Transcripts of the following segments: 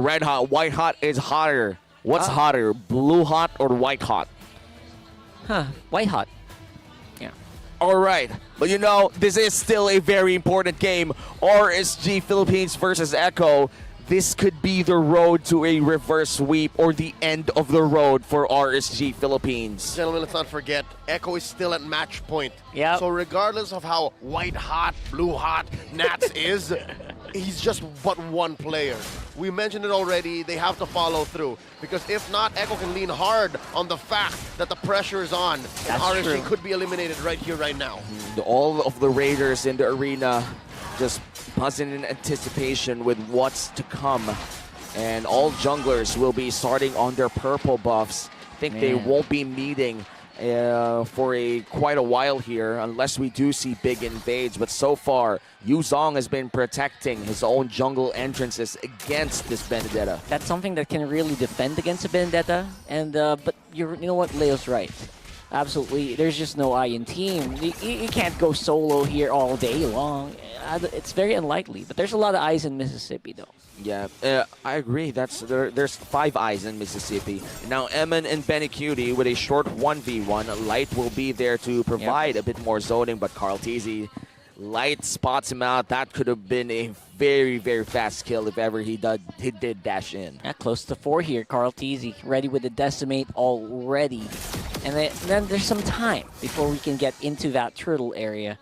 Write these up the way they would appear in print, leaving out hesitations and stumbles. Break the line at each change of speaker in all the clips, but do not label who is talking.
Red hot, white hot is hotter. What's hotter, blue hot or white hot?
Huh, white hot.
All right, but you know, this is still a very important game. RSG Philippines versus Echo. This could be the road to a reverse sweep or the end of the road for RSG Philippines.
Gentlemen, let's not forget, Echo is still at match point.
Yeah.
So regardless of how white hot, blue hot Nats is, he's just but one player. We mentioned it already, they have to follow through. Because if not, Echo can lean hard on the fact that the pressure is on. And RSG
true.
could be eliminated right here, right now.
All of the Raiders in the arena just buzzing in anticipation with what's to come. And all junglers will be starting on their purple buffs. I think they won't be meeting for quite a while here unless we do see big invades. But so far, Yuzong has been protecting his own jungle entrances against this Vendetta.
That's something that can really defend against a Vendetta. And but you know what, Leo's right. Absolutely, there's just no I in team. You can't go solo here all day long. It's very unlikely. But there's a lot of eyes in Mississippi, though.
Yeah, I agree. There's 5 eyes in Mississippi. Now, Eman and Benny Cutie with a short 1v1. Light will be there to provide a bit more zoning, but Carl Teasy, Light spots him out. That could have been a very, very fast kill if ever he did dash in.
Yeah, close to 4 here. Carl Teasy ready with the Decimate already. And then there's some time before we can get into that turtle area.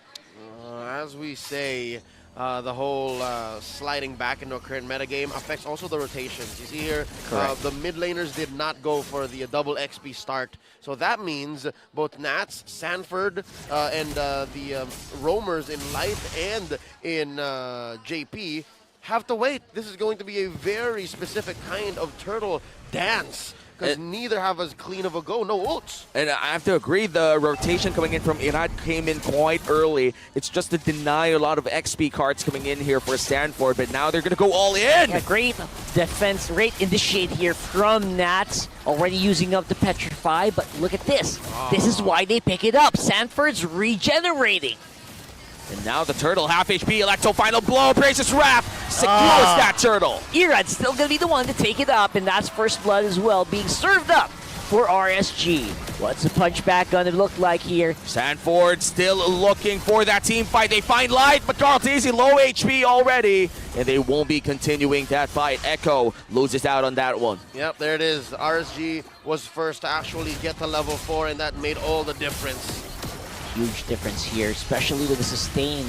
As we say, the whole sliding back into a current metagame affects also the rotations. You see here, the mid laners did not go for the double XP start. So that means both Nats, Sanford, and the roamers in Light and in JP have to wait. This is going to be a very specific kind of turtle dance. Because neither have as clean of a go, no ults.
And I have to agree, the rotation coming in from Irad came in quite early. It's just to deny a lot of XP cards coming in here for Stanford, but now they're going to go all in.
Yeah, great defense rate initiate here from Nats. Already using up the Petrify, but look at this. This is why they pick it up. Sanford's regenerating.
And now the turtle, half HP, Electro final blow, Braces Wrap, secures that turtle.
Irad's still going to be the one to take it up, and that's first blood as well, being served up for RSG. What's the punchback going to look like here?
Sanford still looking for that team fight. They find Light, but Carl Teasy low HP already, and they won't be continuing that fight. Echo loses out on that one.
Yep, there it is. RSG was first to actually get to level 4, and that made all the difference.
Huge difference here, especially with the sustain.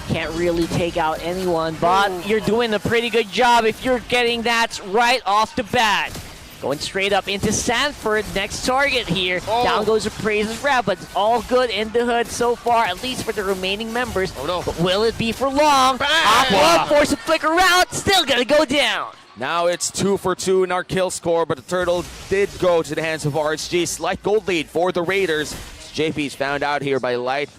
Can't really take out anyone, but you're doing a pretty good job if you're getting that right off the bat. Going straight up into Sanford, next target here. Down goes the Praises Wrap, but it's all good in the hood so far, at least for the remaining members.
Oh no.
But will it be for long? Aqua, force a flicker out, still gonna go down.
Now it's 2 for 2 in our kill score, but the turtle did go to the hands of RSG. Slight gold lead for the Raiders. JP's found out here by Light,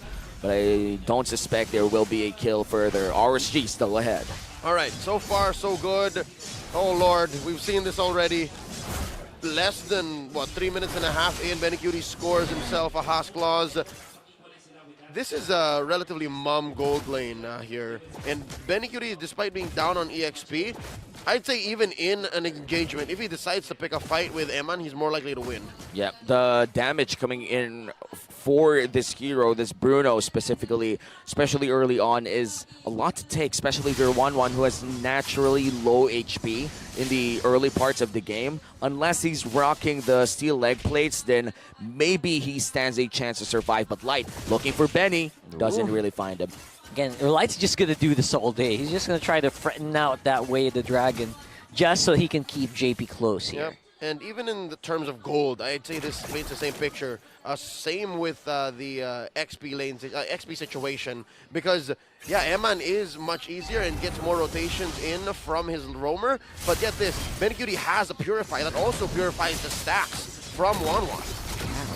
but I don't suspect there will be a kill further. RSG still ahead.
All right, so far so good. Oh Lord, we've seen this already. Less than, 3 minutes and a half in, Benny Cutie scores himself a Haskell's. This is a relatively mum gold lane here. And Benny Cutie, despite being down on EXP, I'd say even in an engagement, if he decides to pick a fight with Eman, he's more likely to win.
Yeah, the damage coming in for this hero, this Bruno specifically, especially early on, is a lot to take, especially if you're 1-1 who has naturally low HP in the early parts of the game. Unless he's rocking the steel leg plates, then maybe he stands a chance to survive. But Light, looking for Benny, doesn't really find him.
Again, Light's just going to do this all day. He's just going to try to threaten out that way the dragon, just so he can keep JP close here.
Yep. And even in the terms of gold, I'd say this paints the same picture. Same with the XP lanes, XP situation, because yeah, Eman is much easier and gets more rotations in from his roamer. But get this, Benny Cutie has a Purify that also purifies the stacks from 1-1.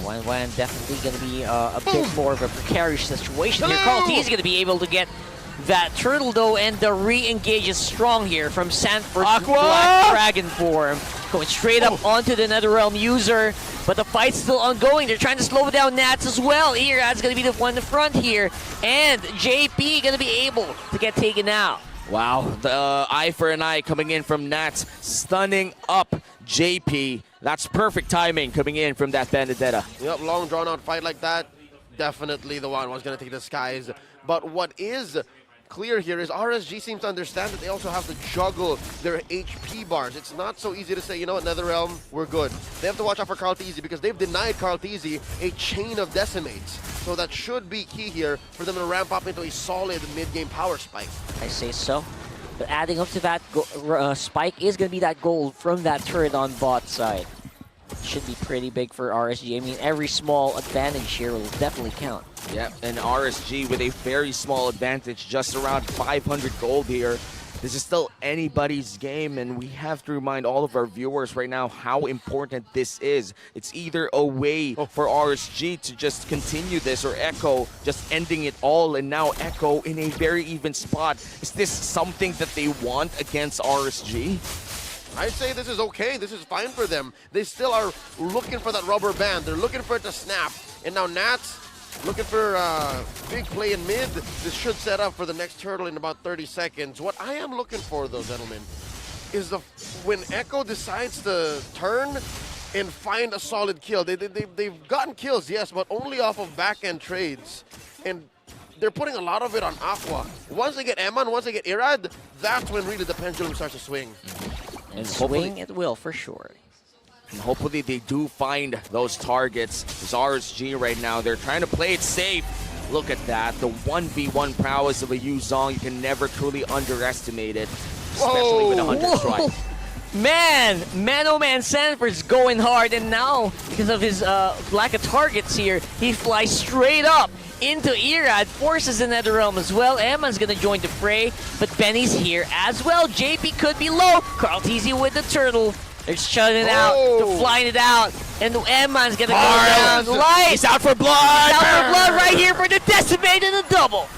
Wan definitely going to be a bit more of a precarious situation here. Carl T is going to be able to get that turtle though, and the re-engage is strong here from Sanford's Black Dragon form. Going straight up onto the Netherrealm user, but the fight's still ongoing. They're trying to slow down Nats as well. Irad's going to be the one in the front here, and JP going to be able to get taken out.
Wow, the eye for an eye coming in from Nats, stunning up JP. That's perfect timing coming in from that Benedetta.
Yep, long drawn-out fight like that, definitely the one was going to take the skies. But what is clear here is RSG seems to understand that they also have to juggle their HP bars. It's not so easy to say, you know what, NetherRealm, we're good. They have to watch out for Carlteasy because they've denied Carlteasy a chain of decimates. So that should be key here for them to ramp up into a solid mid-game power spike.
I say so. But adding up to that spike is going to be that gold from that turret on bot side. Should be pretty big for RSG. I mean, every small advantage here will definitely count.
Yep, and RSG with a very small advantage, just around 500 gold here. This is still anybody's game, and we have to remind all of our viewers right now how important this is. It's either a way for RSG to just continue this, or Echo just ending it all, and now Echo in a very even spot. Is this something that they want against RSG?
I'd say this is okay. This is fine for them. They still are looking for that rubber band. They're looking for it to snap. And now Nats looking for big play in mid. This should set up for the next turtle in about 30 seconds. What I am looking for, though, gentlemen, is when Echo decides to turn and find a solid kill. They've gotten kills, yes, but only off of back-end trades. And they're putting a lot of it on Aqua. Once they get Eman, once they get Irad, that's when really the pendulum starts to swing.
And swing it will, for sure.
And hopefully they do find those targets. It's RSG right now. They're trying to play it safe. Look at that. The 1v1 prowess of a Yuzong. You can never truly underestimate it, especially with 100 strike.
Man, oh man, Sanford's going hard, and now, because of his lack of targets here, he flies straight up into Irad, forces the NetherRealm as well. Eman's gonna join the fray, but Benny's here as well. JP could be low. Carlteasy with the turtle. They're shutting it out, they're flying it out, and Eman's gonna go down light.
He's out for blood!
He's out for blood right here for the decimate and the double.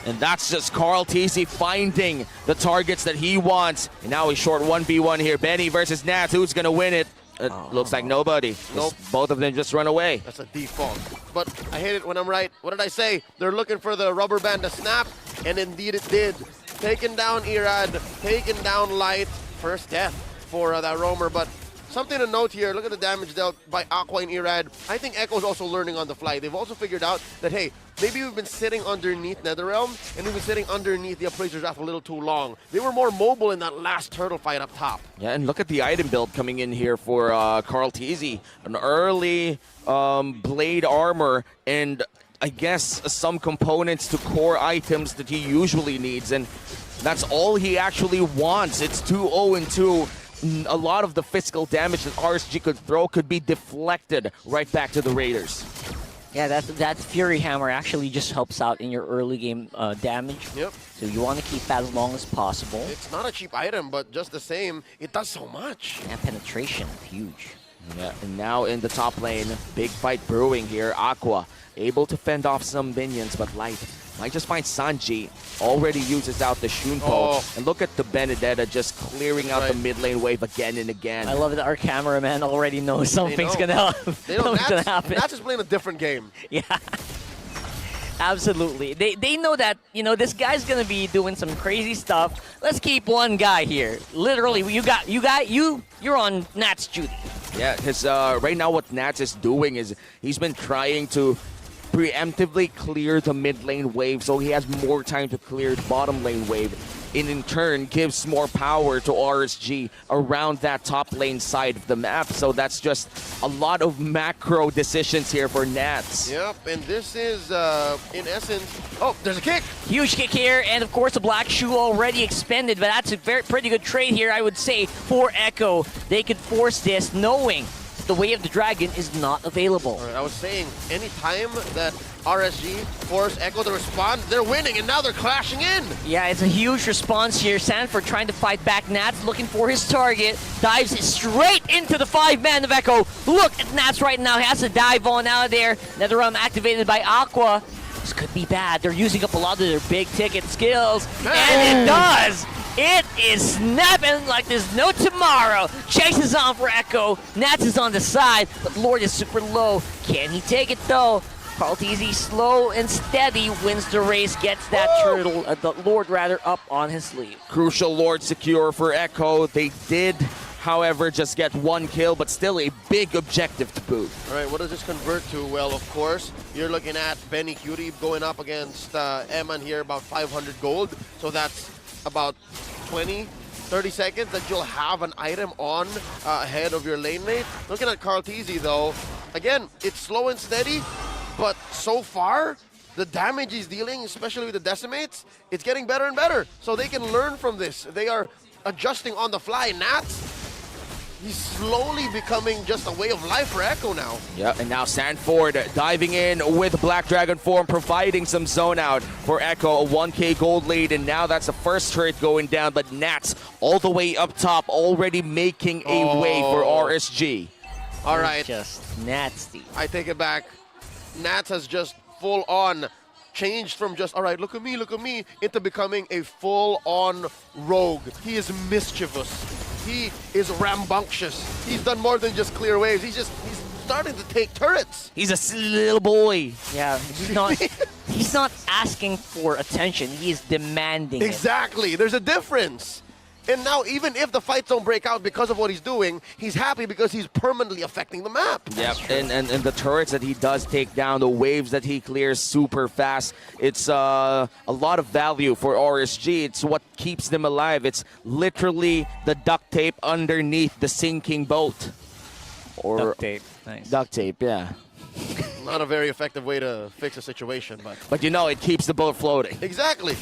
And that's just Carlteasy finding the targets that he wants. And now he's short 1v1 here. Benny versus Nats. Who's going to win it? It looks like nobody.
Nope.
Both of them just run away.
That's a default. But I hate it when I'm right. What did I say? They're looking for the rubber band to snap, and indeed it did. Taking down Irad, taking down Light. First death for that roamer, but something to note here, look at the damage dealt by Aqua and Irad. I think Echo's also learning on the fly. They've also figured out that, hey, maybe we've been sitting underneath NetherRealm, and we've been sitting underneath the Appraiser's Wrath a little too long. They were more mobile in that last turtle fight up top.
Yeah, and look at the item build coming in here for Carlteasy. An early blade armor, and I guess some components to core items that he usually needs, and that's all he actually wants. It's 2-0-2. A lot of the physical damage that RSG could throw could be deflected right back to the Raiders.
Yeah, that Fury Hammer actually just helps out in your early game damage.
Yep.
So you want to keep that as long as possible.
It's not a cheap item, but just the same, it does so much.
And penetration, huge.
Yeah, and now in the top lane, big fight brewing here. Aqua able to fend off some minions, but Light might just find Sanji. Already uses out the Shunpo. And look at the Benedetta just clearing out the mid lane wave again and again.
I love that our cameraman already knows something's going to happen.
They know Nats is playing a different game.
Yeah. Absolutely. They know that, you know, this guy's going to be doing some crazy stuff. Let's keep one guy here. Literally, you're on Nats' duty.
Yeah, because right now what Nats is doing is he's been trying to preemptively clear the mid lane wave, so he has more time to clear the bottom lane wave. And in turn gives more power to RSG around that top lane side of the map. So that's just a lot of macro decisions here for Nats.
Yep, and this is, in essence... Oh, there's a kick!
Huge kick here, and of course the Black Shoe already expended, but that's a pretty good trade here, I would say, for Echo. They could force this knowing the Way of the Dragon is not available.
All right, I was saying, any time that RSG force Echo to respond, they're winning, and now they're clashing in.
Yeah, it's a huge response here. Sanford trying to fight back. Nats looking for his target. Dives straight into the 5-man of Echo. Look at Nats right now. He has to dive on out of there. NetherRealm activated by Aqua. This could be bad. They're using up a lot of their big ticket skills. And it does. It is snapping like there's no tomorrow. Chase is on for Echo. Nats is on the side, but Lord is super low. Can he take it though? Carlteasy, slow and steady, wins the race, gets that turtle, the Lord rather, up on his sleeve.
Crucial Lord secure for Echo. They did, however, just get 1 kill, but still a big objective to boot.
All right, what does this convert to? Well, of course, you're looking at Benny Cutie going up against Eman here, about 500 gold. So that's about 20-30 seconds that you'll have an item on ahead of your lane mate. Looking at Carlteasy, though, again, it's slow and steady, but so far, the damage he's dealing, especially with the decimates, it's getting better and better. So they can learn from this. They are adjusting on the fly. Nats, he's slowly becoming just a way of life for Echo now.
Yeah, and now Sanford diving in with Black Dragon form, providing some zone out for Echo, a 1k gold lead, and now that's the first turret going down, but Nats all the way up top, already making a way for RSG.
All right,
Just nasty.
I take it back. Nats has just full on changed from just, all right, look at me, into becoming a full-on rogue. He is mischievous. He is rambunctious. He's done more than just clear waves. He's starting to take turrets.
He's a little boy.
Yeah, he's not asking for attention. He is demanding it.
Exactly. There's a difference. And now, even if the fights don't break out because of what he's doing, he's happy because he's permanently affecting the map.
Yep, and the turrets that he does take down, the waves that he clears super fast, it's a lot of value for RSG. It's what keeps them alive. It's literally the duct tape underneath the sinking boat. Or
Duct tape. Nice.
Duct tape, yeah.
Not a very effective way to fix a situation, but...
But you know, it keeps the boat floating.
Exactly.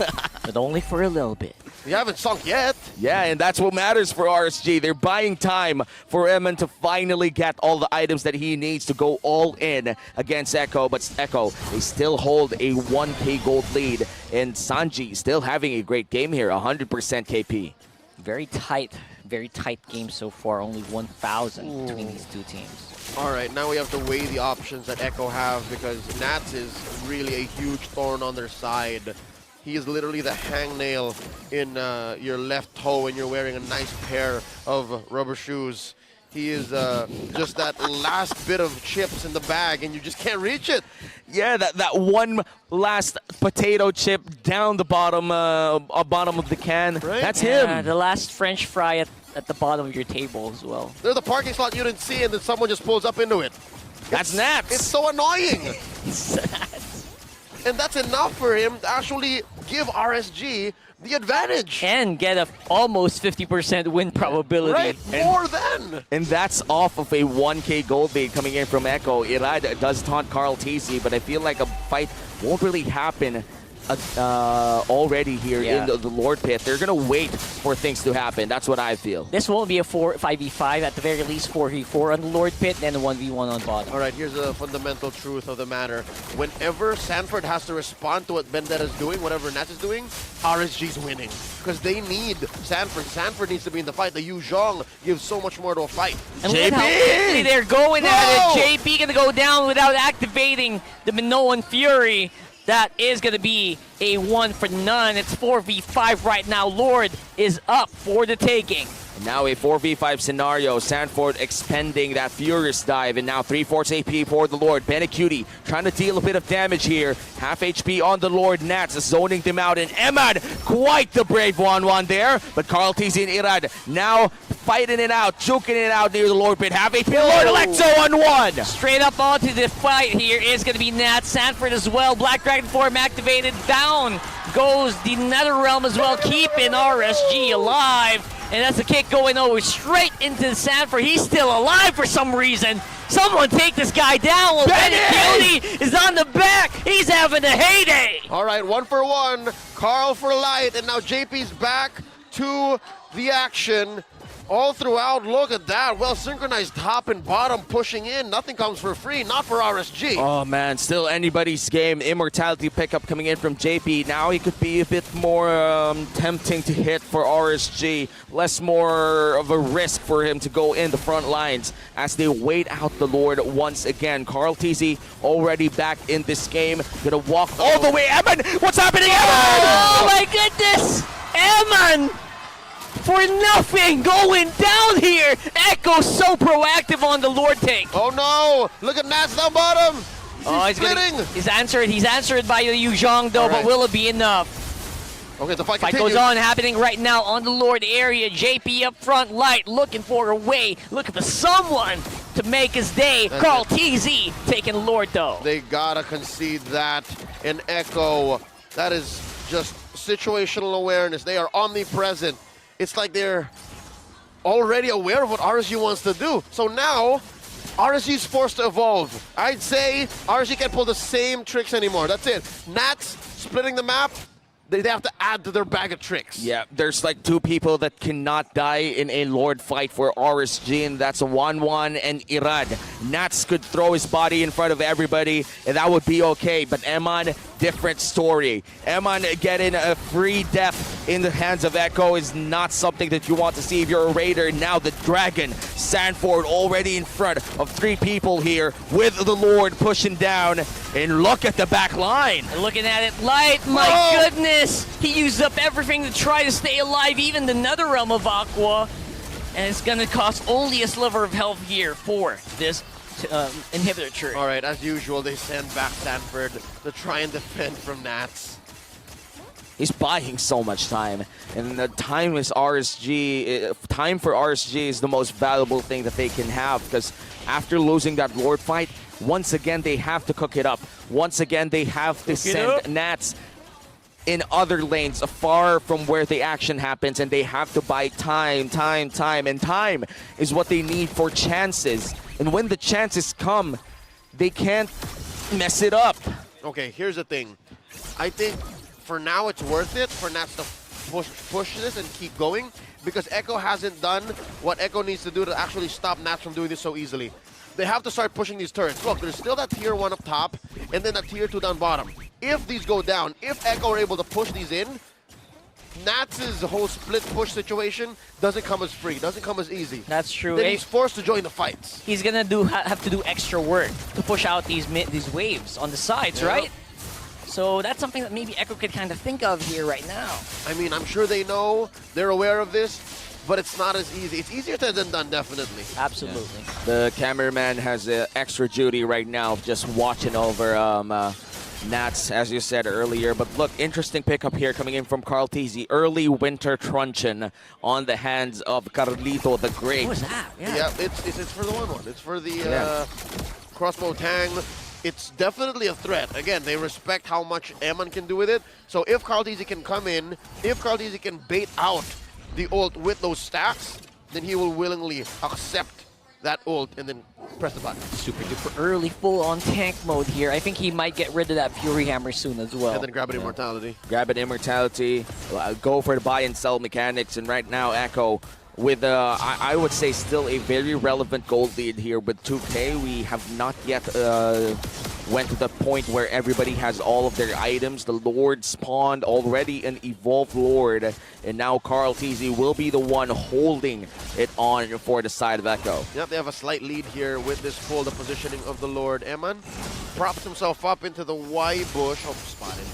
But only for a little bit.
You haven't sunk yet.
Yeah, and that's what matters for RSG. They're buying time for Eman to finally get all the items that he needs to go all in against Echo. But Echo, they still hold a 1k gold lead. And Sanji still having a great game here, 100% KP.
Very tight game so far. Only 1,000 between these two teams.
All right, now we have to weigh the options that Echo have because Nats is really a huge thorn on their side. He is literally the hangnail in your left toe and you're wearing a nice pair of rubber shoes. He is just that last bit of chips in the bag and you just can't reach it.
Yeah, that one last potato chip down the bottom of the can.
Right?
That's
Yeah,
him.
the last French fry at the bottom of your table as well.
There's the parking slot you didn't see and then someone just pulls up into it.
That's Nats.
It's so annoying. And that's enough for him to actually give RSG the advantage.
And get a almost 50% win probability.
Right, more than.
And that's off of a 1k gold lead coming in from Echo. Irad does taunt Carlteasy, but I feel like a fight won't really happen already here in the Lord Pit. They're going to wait for things to happen. That's what I feel.
This won't be a 5v5, at the very least 4v4 on the Lord Pit, then a 1v1 on bottom.
All right, here's the fundamental truth of the matter. Whenever Sanford has to respond to what Bendetta's doing, whatever Nats is doing, RSG's winning. Because they need Sanford. Sanford needs to be in the fight. The Yu Zhong gives so much more to a fight.
And look at how quickly they're going at it. JP gonna go down without activating the Minoan Fury. That is going to be a 1 for none. It's 4v5 right now. Lord is up for the taking.
Now a 4v5 scenario. Sanford expending that Furious Dive, and now 3/4 AP for the Lord. Benecutie trying to deal a bit of damage here. Half HP on the Lord. Nats zoning them out, and Emad, quite the brave 1-1 there. But Carlteasy and Irad now fighting it out, choking it out near the Lord Pit. Half HP Lord Alexo on 1.
Straight up onto the fight here is going to be Nat. Sanford as well. Black Dragon form activated. Down goes the Nether Realm as well, keeping RSG alive. And that's the kick going over straight into Sanford. He's still alive for some reason. Someone take this guy down. Well, Benecutie is on the back. He's having a heyday.
All right, 1 for 1. Carl for light, and now JP's back to the action. All throughout, look at that. Well synchronized top and bottom pushing in. Nothing comes for free, not for RSG.
Oh man, still anybody's game. Immortality pickup coming in from JP. Now he could be a bit more tempting to hit for RSG. Less more of a risk for him to go in the front lines as they wait out the Lord once again. Carlteasy already back in this game. Gonna walk all the way. Eman, what's happening, Eman?
Oh my goodness! Eman! For nothing going down here. Echo so proactive on the Lord take.
Oh no! Look at Nats down bottom.
Oh, he's answered. He's answered by the Yuzhong though, but will it be enough?
Okay, the fight
Fight
continues.
goes on, happening right now on the Lord area. JP up front, Light looking for a way, looking for someone to make his day.
That's
Carl
it.
TZ taking Lord though.
They gotta concede that. And Echo, that is just situational awareness. They are omnipresent. It's like they're already aware of what RSG wants to do. So now, RSG is forced to evolve. I'd say RSG can't pull the same tricks anymore. That's it. Nats splitting the map. They have to add to their bag of tricks.
Yeah, there's like two people that cannot die in a Lord fight for RSG, and that's Wanwan and Irad. Nats could throw his body in front of everybody, and that would be okay, but Eman, different story. Eman getting a free death in the hands of Echo is not something that you want to see if you're a Raider. Now the Dragon, Sanford already in front of three people here with the Lord pushing down, and look at the back line.
And looking at it, Light, my goodness! He used up everything to try to stay alive, even the Nether Realm of Aqua. And it's gonna cost only a sliver of health here for this inhibitor tree.
All right, as usual, they send back Sanford to try and defend from Nats.
He's buying so much time, and the time is RSG. Time for RSG is the most valuable thing that they can have, because after losing that Lord fight, once again they have to cook it up. Once again they have to send Nats in other lanes far from where the action happens, and they have to buy time, and time is what they need for chances. And when the chances come, they can't mess it up.
Okay, here's the thing. I think for now it's worth it for Nats to push this and keep going, because Echo hasn't done what Echo needs to do to actually stop Nats from doing this so easily. They have to start pushing these turrets. Look, there's still that tier 1 up top, and then that tier 2 down bottom. If these go down, if Echo are able to push these in, Nats' whole split push situation doesn't come as free, doesn't come as easy.
That's true.
Then he's forced to join the fights.
He's gonna have to do extra work to push out these waves on the sides, right? So that's something that maybe Echo could kind of think of here right now.
I mean, I'm sure they know, they're aware of this, but it's not as easy. It's easier said than done, definitely.
Absolutely.
Yeah. The cameraman has extra duty right now, just watching over Nats, as you said earlier. But look, interesting pickup here coming in from Carl TZ. Early winter truncheon on the hands of Carlito the Great.
What was that?
Yeah, it's for the 1-1. It's for the crossbow tang. It's definitely a threat. Again, they respect how much Eman can do with it. So if Carl TZ can come in, if Carl TZ can bait out the ult with those stacks, then he will willingly accept that ult and then press the button.
Super duper early full-on tank mode here. I think he might get rid of that Fury Hammer soon as well.
And then grab an Immortality.
Grab an Immortality, go for the buy and sell mechanics, and right now Echo with, I would say, still a very relevant gold lead here with 2K. We have not yet went to the point where everybody has all of their items. The Lord spawned already an Evolved Lord, and now Carl TZ will be the one holding it on for the side of Echo.
Yep, they have a slight lead here with this pull, the positioning of the Lord. Eman props himself up into the Y bush. Oh, spotted.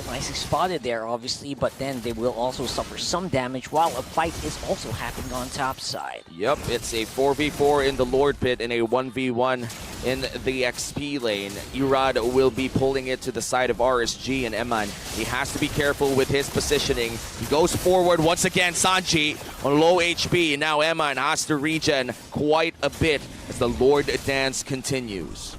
Nicely spotted there, obviously, but then they will also suffer some damage while a fight is also happening on top side.
Yep, it's a 4v4 in the Lord pit and a 1v1 in the XP lane. Irad will be pulling it to the side of RSG and Eman. He has to be careful with his positioning. He goes forward once again. Sanji on low HP. Now Eman has to regen quite a bit as the Lord dance continues.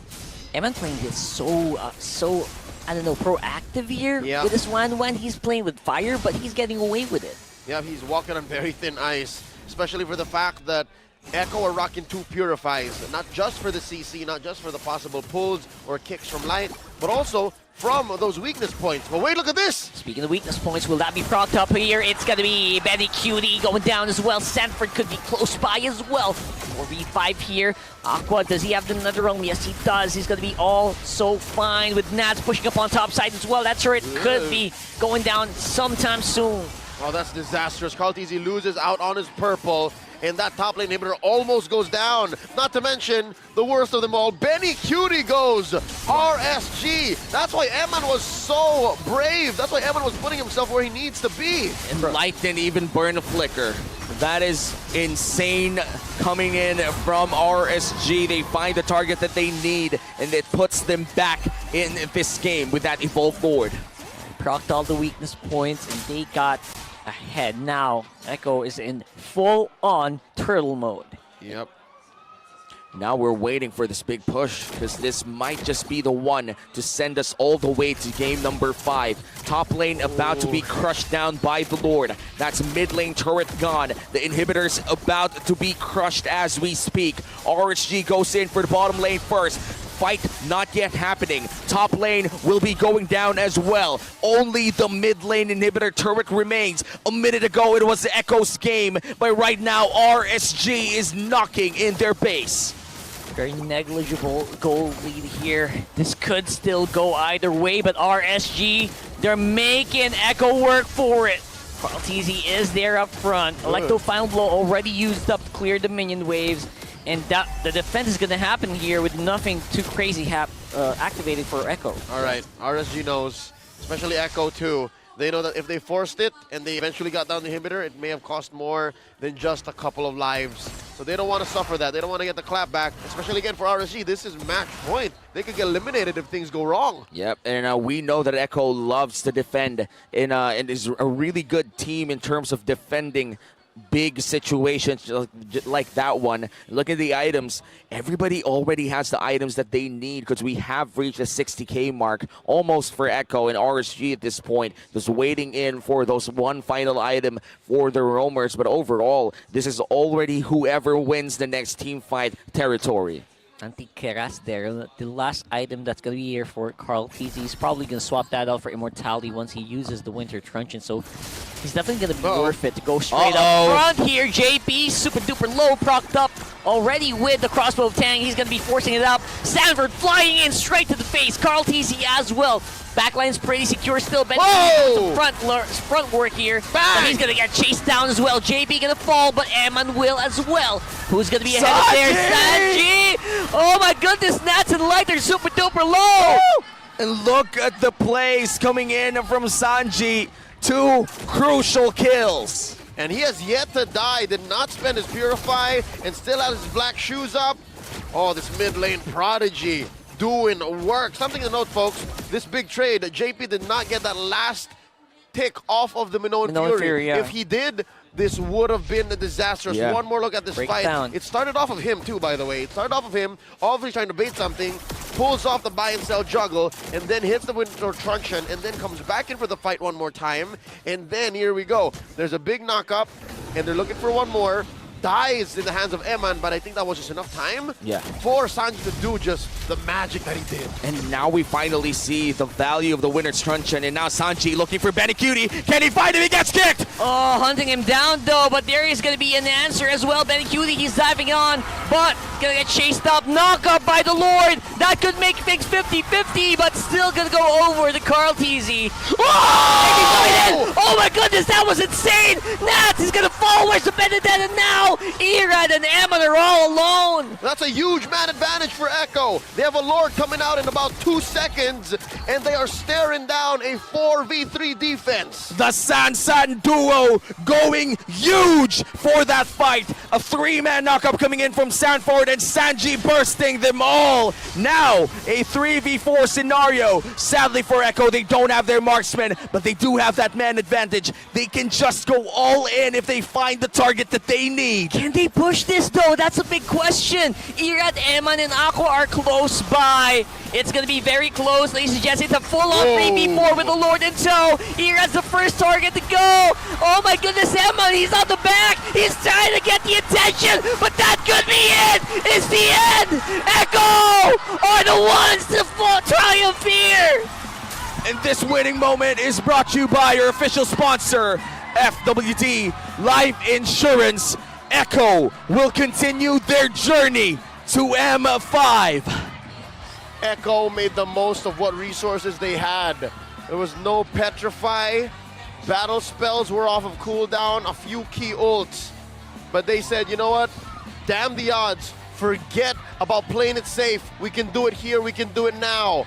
Eman playing this so I don't know, proactive here with this 1-1. He's playing with fire, but he's getting away with it.
Yeah, he's walking on very thin ice, especially for the fact that Echo are rocking 2 Purifies, not just for the CC, not just for the possible pulls or kicks from Light, but also from those weakness points. But wait, look at this!
Speaking of weakness points, will that be procced up here? It's going to be Benny Cutie going down as well. Sanford could be close by as well. 4v5 here. Aqua, does he have the Nether Realm? Yes, he does. He's going to be all so fine with Nats pushing up on top side as well. That turret could be going down sometime soon.
Oh, that's disastrous. Carl TZ loses out on his purple, and that top lane inhibitor almost goes down. Not to mention, the worst of them all, Benny Cutie goes RSG. That's why Eman was so brave. That's why Eman was putting himself where he needs to be.
And Light didn't even burn a flicker. That is insane coming in from RSG. They find the target that they need, and it puts them back in this game with that Evolve Lord.
Procced all the weakness points, and they got ahead. Now, Echo is in full-on turtle mode.
Yep.
Now we're waiting for this big push, because this might just be the one to send us all the way to game number 5. Top lane about to be crushed down by the Lord. That's mid lane turret gone. The inhibitor's about to be crushed as we speak. RSG goes in for the bottom lane first. Fight not yet happening. Top lane will be going down as well. Only the mid lane inhibitor turret remains. A minute ago it was the Echo's game, but right now RSG is knocking in their base.
Very negligible goal lead here. This could still go either way, but RSG, they're making Echo work for it. Carlteasy is there up front. Electro Final Blow already used up to clear the minion waves. And the defense is going to happen here with nothing too crazy activated for Echo.
All right, RSG knows, especially Echo too. They know that if they forced it and they eventually got down the inhibitor, it may have cost more than just a couple of lives. So they don't want to suffer that. They don't want to get the clap back, especially again for RSG. This is match point. They could get eliminated if things go wrong.
Yep, and we know that Echo loves to defend and is a really good team in terms of defending big situations like that one. Look at the items. Everybody already has the items that they need, because we have reached the 60k mark almost for Echo and RSG at this point, just waiting in for those one final item for the roamers. But overall, this is already whoever wins the next team fight territory.
Anti-Keras there. The last item that's going to be here for Carlteasy. He's probably going to swap that out for Immortality once he uses the Winter Truncheon. So he's definitely going to be worth it to go straight up front here. JP, super duper low, procced up already with the crossbow of Tang. He's going to be forcing it up. Sanford flying in straight to the face. Carlteasy as well. Backline's pretty secure still. Front work here. But he's going to get chased down as well. JP going to fall, but Eman will as well. Who's going to be ahead of there? Sanji! Oh my goodness, Nats and Light are super duper low!
And look at the plays coming in from Sanji. 2 crucial kills.
And he has yet to die, did not spend his Purify, and still has his black shoes up. Oh, this mid lane prodigy doing work. Something to note, folks, this big trade, JP did not get that last tick off of the Minoan Fury. If he did, this would have been disastrous. One more look at this fight. It started off of him too, by the way. It started off of him, obviously trying to bait something, pulls off the buy and sell juggle, and then hits the Winter Truncheon, and then comes back in for the fight one more time. And then here we go. There's a big knock-up, and they're looking for one more. Dies in the hands of Eman, but I think that was just enough time for Sanji to do just the magic that he did.
And now we finally see the value of the Winter's Truncheon, and now Sanji looking for Benny Cutie. Can he find him? He gets kicked!
Oh, hunting him down though, but there is going to be an answer as well. Benny Cutie, he's diving on, but going to get chased up. Knock up by the Lord. That could make things 50-50, but still going to go over the Carlteasy. Oh! Oh my goodness, that was insane! Nats is going to fall. Where's the Benedetta now? Irad and Eman are all alone.
That's a huge man advantage for Echo. They have a Lord coming out in about 2 seconds, and they are staring down a 4v3 defense.
The San duo going huge for that fight. A 3-man knockup coming in from Sanford, and Sanji bursting them all. Now a 3v4 scenario. Sadly for Echo, they don't have their marksman, but they do have that man advantage. They can just go all in if they find the target that they need.
Can they push this though? That's a big question. Irad, Eman, and Ako are close by. It's going to be very close, ladies and gents. It's a full-on 3v4 with the Lord in tow. Irad's the first target to go. Oh my goodness, Eman, he's on the back. He's trying to get the attention, but that could be it. It's the end. Echo are the ones to triumph here.
And this winning moment is brought to you by your official sponsor, FWD Life Insurance. Echo will continue their journey to M5.
Echo made the most of what resources they had. There was no Petrify. Battle spells were off of cooldown, a few key ults. But they said, you know what? Damn the odds. Forget about playing it safe. We can do it here. We can do it now.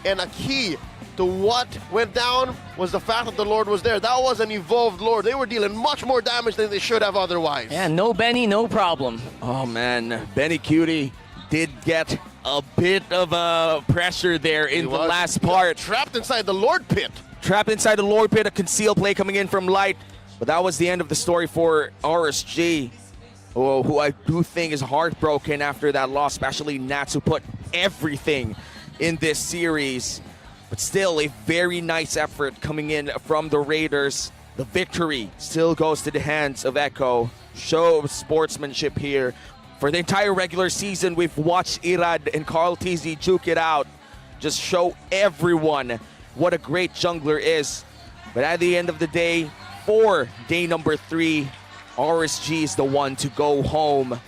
And a key to what went down was the fact that the Lord was there. That was an evolved Lord. They were dealing much more damage than they should have otherwise.
Yeah, no Benny, no problem.
Oh man, Benny Cutie did get a bit of pressure there in the last part.
Trapped inside the Lord pit.
Trapped inside the Lord pit, a concealed play coming in from Light. But that was the end of the story for RSG, who I do think is heartbroken after that loss, especially Nats, who put everything in this series. But still, a very nice effort coming in from the Raiders. The victory still goes to the hands of Echo. Show of sportsmanship here. For the entire regular season, we've watched Irad and Carl TZ juke it out. Just show everyone what a great jungler is. But at the end of the day, for day number 3, RSG is the one to go home.